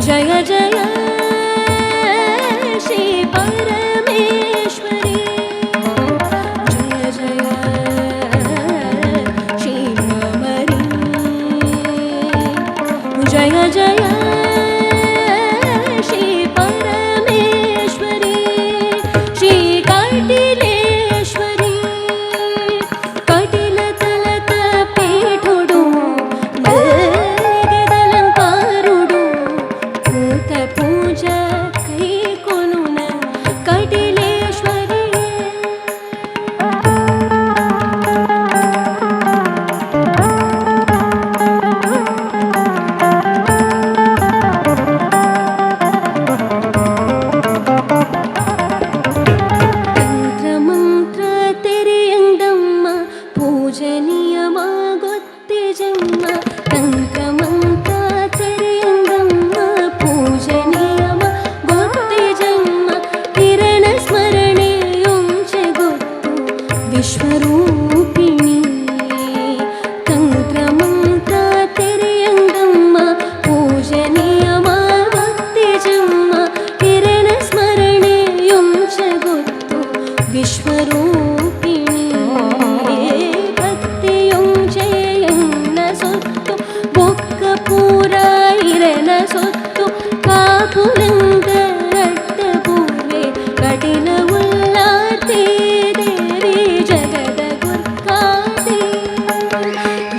जय जय श्री परमेश्वरी जय जय श्री ममरी जय जय श्री परमेश्वरी श्री कटिलेश्वरी कटिल तलत पीठुडु मल्लिगेदलंकारुडु भूत पूजा कೈ कोनुन कटिलेश्वरी ತಂತ್ರ ಮಂತ್ರ ತೆರೆಯಂದಮ್ಮ ಪೂಜನೀಯಮ ಗೊತ್ತಿಜಮ್ಮ ತಂತ್ರ ಮಂತ್ರ ತೆರೆಯಂದಮ್ಮ ಪೂಜನೀಯಮ ಗೊತ್ತಿಜಮ್ಮ ಕಿರಣ ಸ್ಮರಣೆಯೊಂಚೆ ಗೊತ್ತು ವಿಶ್ವರೂಪಿಣಿ ತಂತ್ರ ಮಂತ್ರ ತೆರೆಯಂದಮ್ಮ ಪೂಜನೀಯಮ ಗೊತ್ತಿಜಮ್ಮ ಕಿರಣ ಸ್ಮರಣೆಯೊಂಚೆ ಗೊತ್ತು ವಿಶ್ವರೂಪಿಣಿ ಭಕ್ತಿಯೊಂಚೆಯನ್ನ ಸೊತ್ತು ಬೊಕ್ಕ ಪೂರ ಇರನ ಸೊತ್ತು ಕಾಪುರಂಗ ರಟ್ಟ ಪೂವೆ ಕಟಿಲ ಉಲ್ಲಾತಿ ದೇವಿ ಜಗದ ಗುರ್ಕಾತಿ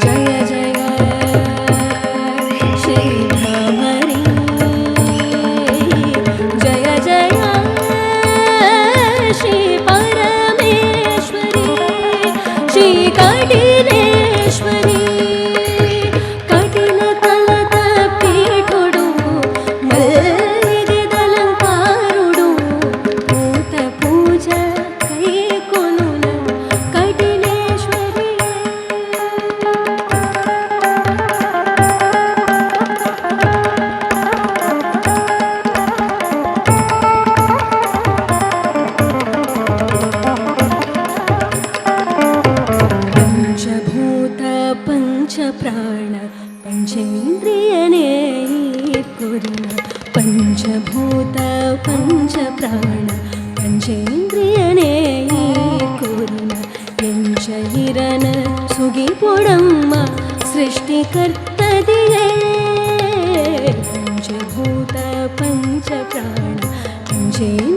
ಜಯ ಜಯ ಶ್ರೀ ಭ್ರಮರಿ ಜಯ ಜಯ श्री परमेश्वरी श्री कटिलेश्वरी कटिल तलत पीठुडु मल्लिगेदलंकारुडु भूत पूजा कೈ कोनुन कटिलेश्वरी पंचभूत पंच प्राण पंचेन्द्रियने कुरुन पंचभूत पंच प्राण पंचेन्द्रियने कुरुन ಎಂಚ ಹಿರನ ಸುಗಿಪುಡಮ್ಮ ಸೃಷ್ಟಿಕರ್ತದಿಯೇ पंचभूत पंच प्राण पंचेन्द्रियने